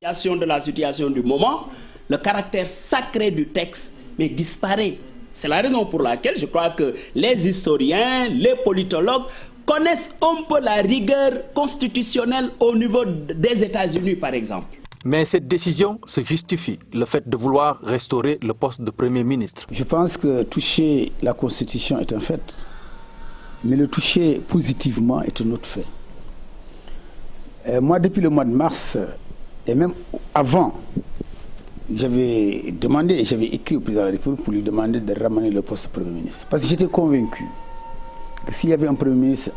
De la situation du moment, le caractère sacré du texte mais disparaît. C'est la raison pour laquelle je crois que les historiens, les politologues connaissent un peu la rigueur constitutionnelle au niveau des États-Unis, par exemple. Mais cette décision se justifie, le fait de vouloir restaurer le poste de Premier ministre. Je pense que toucher la Constitution est un fait, mais le toucher positivement est un autre fait. Moi, depuis le mois de mars, et même avant, j'avais demandé et j'avais écrit au président de la République pour lui demander de ramener le poste de Premier ministre. Parce que j'étais convaincu que s'il y avait un Premier ministre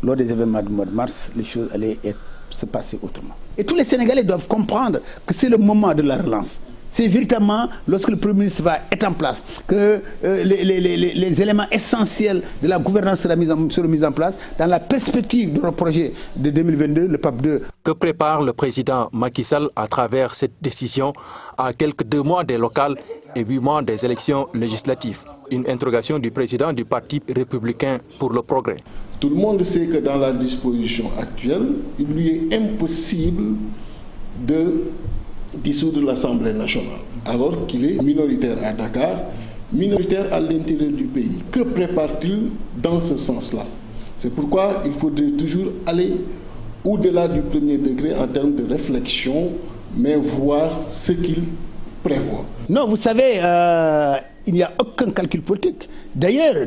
lors des événements du mois de mars, les choses allaient se passer autrement. Et tous les Sénégalais doivent comprendre que c'est le moment de la relance. C'est véritablement lorsque le Premier ministre va être en place que les éléments essentiels de la gouvernance seront mis en place dans la perspective de notre projet de 2022, le PAP 2. Que prépare le président Macky Sall à travers cette décision à quelques 2 mois des locales et 8 mois des élections législatives? Une interrogation du président du Parti républicain pour le progrès. Tout le monde sait que dans la disposition actuelle, il lui est impossible de dissoudre l'Assemblée nationale, alors qu'il est minoritaire à Dakar, minoritaire à l'intérieur du pays. Que prépare-t-il dans ce sens-là? C'est pourquoi il faudrait toujours aller au-delà du premier degré en termes de réflexion, mais voir ce qu'il prévoit. Non, vous savez, il n'y a aucun calcul politique. D'ailleurs,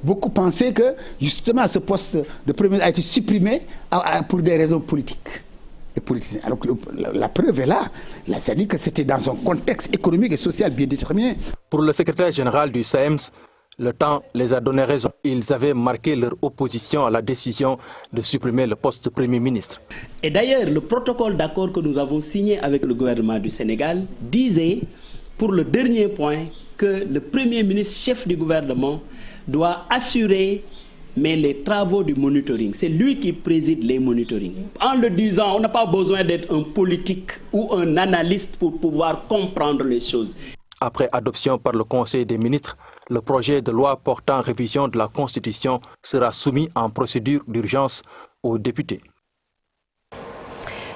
beaucoup pensaient que justement ce poste de Premier ministre a été supprimé pour des raisons politiques. Alors que la preuve est là. C'est-à-dire que c'était dans un contexte économique et social bien déterminé. Pour le secrétaire général du SAEMS, le temps les a donné raison. Ils avaient marqué leur opposition à la décision de supprimer le poste de Premier ministre. Et d'ailleurs, le protocole d'accord que nous avons signé avec le gouvernement du Sénégal disait, pour le dernier point, que le Premier ministre, chef du gouvernement, doit assurer les travaux du monitoring. C'est lui qui préside les monitorings. En le disant, on n'a pas besoin d'être un politique ou un analyste pour pouvoir comprendre les choses. Après adoption par le Conseil des ministres, le projet de loi portant révision de la Constitution sera soumis en procédure d'urgence aux députés.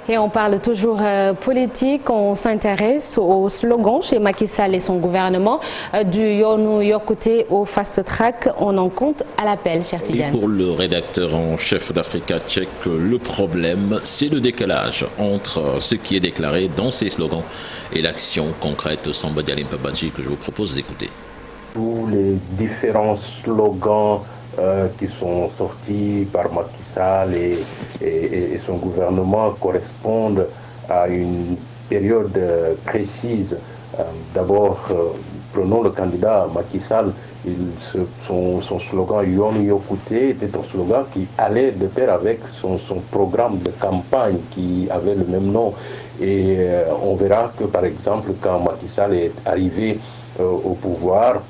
Et on parle toujours politique, on s'intéresse au slogan chez Macky Sall et son gouvernement du Yoonu Yokkute au fast track. On en compte à l'appel, cher Tidiane. Et pour le rédacteur en chef d'Africa Check, le problème, c'est le décalage entre ce qui est déclaré dans ces slogans et l'action concrète de Samba Dialimpa Badji que je vous propose d'écouter. Tous les différents slogans qui sont sortis par Macky Sall et son gouvernement correspondent à une période précise. D'abord, prenons le candidat Macky Sall. Son slogan Yoonu Yokkute était un slogan qui allait de pair avec son programme de campagne qui avait le même nom. Et on verra que, par exemple, quand Macky Sall est arrivé au pouvoir,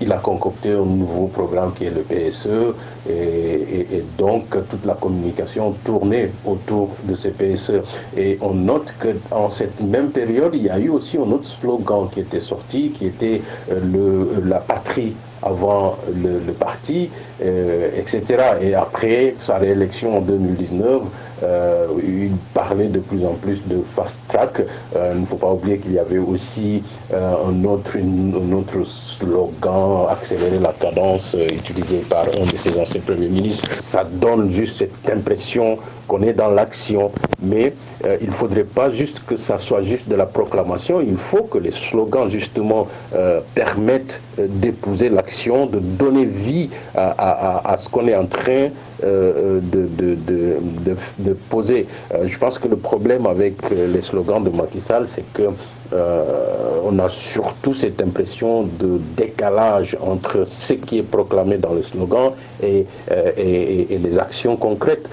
il a concocté un nouveau programme qui est le PSE et donc toute la communication tournait autour de ce PSE. Et on note qu'en cette même période, il y a eu aussi un autre slogan qui était sorti, qui était la patrie avant le parti, etc. Et après sa réélection en 2019, il parlait de plus en plus de fast track. Il ne faut pas oublier qu'il y avait aussi un autre slogan, accélérer la cadence, utilisé par un de ses anciens premiers ministres. Ça donne juste cette impression qu'on est dans l'action, mais il ne faudrait pas juste que ça soit juste de la proclamation, il faut que les slogans justement permettent d'épouser l'action, de donner vie à ce qu'on est en train de poser. Je pense que le problème avec les slogans de Macky Sall, c'est que on a surtout cette impression de décalage entre ce qui est proclamé dans les slogans et les actions concrètes.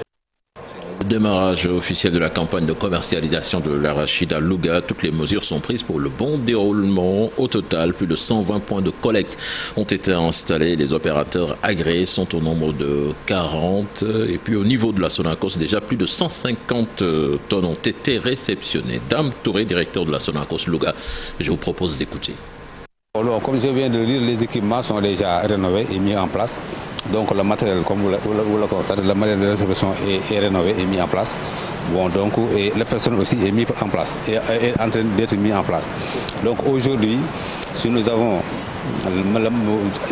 Démarrage officiel de la campagne de commercialisation de l'arachide à Louga. Toutes les mesures sont prises pour le bon déroulement. Au total, plus de 120 points de collecte ont été installés. Les opérateurs agréés sont au nombre de 40. Et puis au niveau de la Sonacos, déjà plus de 150 tonnes ont été réceptionnées. Dame Touré, directeur de la Sonacos Louga, je vous propose d'écouter. Comme je viens de le dire, les équipements sont déjà rénovés et mis en place. Donc le matériel, comme vous le constatez, le matériel de réception est rénové, est mis en place. Bon, donc, et le personnel aussi est mis en place, est en train d'être mis en place. Donc aujourd'hui, si nous avons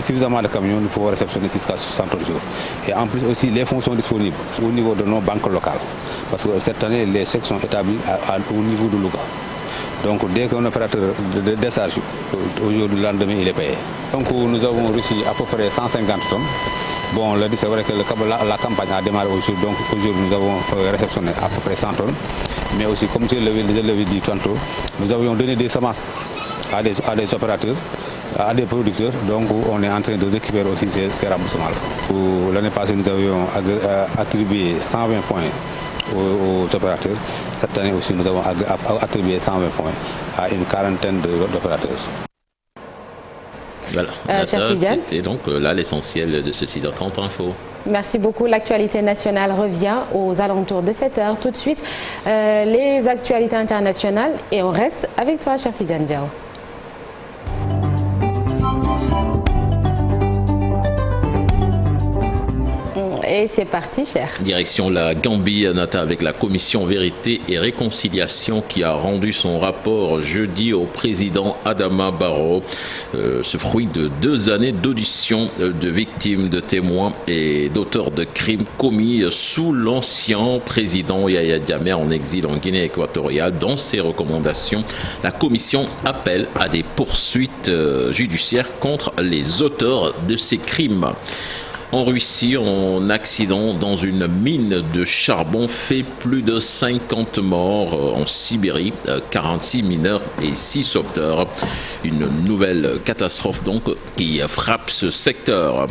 suffisamment de camions, nous pouvons réceptionner jusqu'à 60 jours. Et en plus aussi, les fonds sont disponibles au niveau de nos banques locales. Parce que cette année, les chèques sont établis au niveau de Louga. Donc dès qu'un opérateur de décharge, aujourd'hui, le lendemain, il est payé. Donc nous avons reçu à peu près 150 tonnes. Bon, c'est vrai que la campagne a démarré aujourd'hui, donc aujourd'hui nous avons réceptionné à peu près 100 tonnes. Mais aussi, comme je l'avais dit tantôt, nous avions donné des semences à des opérateurs, à des producteurs, donc on est en train de récupérer aussi ces remboursements-là. Pour l'année passée, nous avions attribué 120 points aux opérateurs. Cette année aussi, nous avons attribué 120 points à une quarantaine d'opérateurs. Voilà, c'était donc là l'essentiel de ce 6h30 Info. Merci beaucoup. L'actualité nationale revient aux alentours de 7h. Tout de suite, les actualités internationales et on reste avec toi, cher Tidiane Diao. Et c'est parti, cher. Direction la Gambie, Nata, avec la commission Vérité et Réconciliation qui a rendu son rapport jeudi au président Adama Barrow. Ce fruit de 2 années d'audition de victimes, de témoins et d'auteurs de crimes commis sous l'ancien président Yahya Jammeh en exil en Guinée équatoriale. Dans ses recommandations, la commission appelle à des poursuites judiciaires contre les auteurs de ces crimes. En Russie, un accident dans une mine de charbon fait plus de 50 morts. En Sibérie, 46 mineurs et 6 sauveteurs. Une nouvelle catastrophe donc qui frappe ce secteur.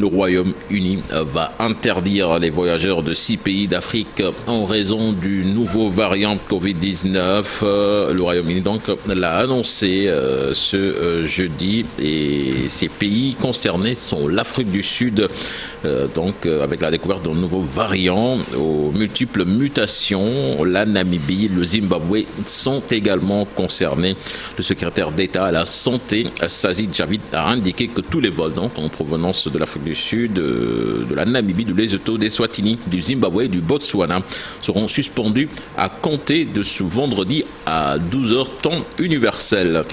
Le Royaume-Uni va interdire les voyageurs de 6 pays d'Afrique en raison du nouveau variant Covid-19. Le Royaume-Uni donc l'a annoncé ce jeudi et ces pays concernés sont l'Afrique du Sud, avec la découverte d'un nouveau variant aux multiples mutations. La Namibie, le Zimbabwe sont également concernés. Le secrétaire d'État à la Santé, Sajid Javid, a indiqué que tous les vols donc, en provenance de l'Afrique du Sud, de la Namibie, de Lesotho, des Swatini, du Zimbabwe et du Botswana seront suspendus à compter de ce vendredi à 12h temps universel.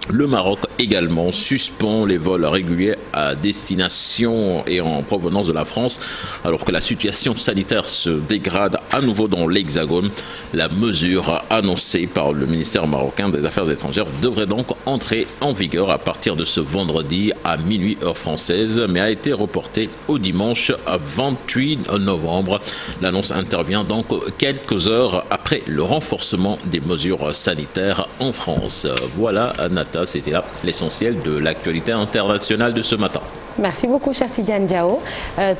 Le Maroc également suspend les vols réguliers à destination et en provenance de la France alors que la situation sanitaire se dégrade à nouveau dans l'Hexagone. La mesure annoncée par le ministère marocain des Affaires étrangères devrait donc entrer en vigueur à partir de ce vendredi à minuit heure française mais a été reportée au dimanche 28 novembre. L'annonce intervient donc quelques heures après le renforcement des mesures sanitaires en France. Voilà, Nata, c'était là l'essentiel de l'actualité internationale de ce matin. Merci beaucoup, cher Tidiane Diao.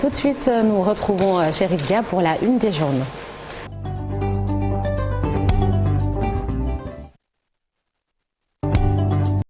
Tout de suite, nous retrouvons Chérif Dia pour la une des journaux.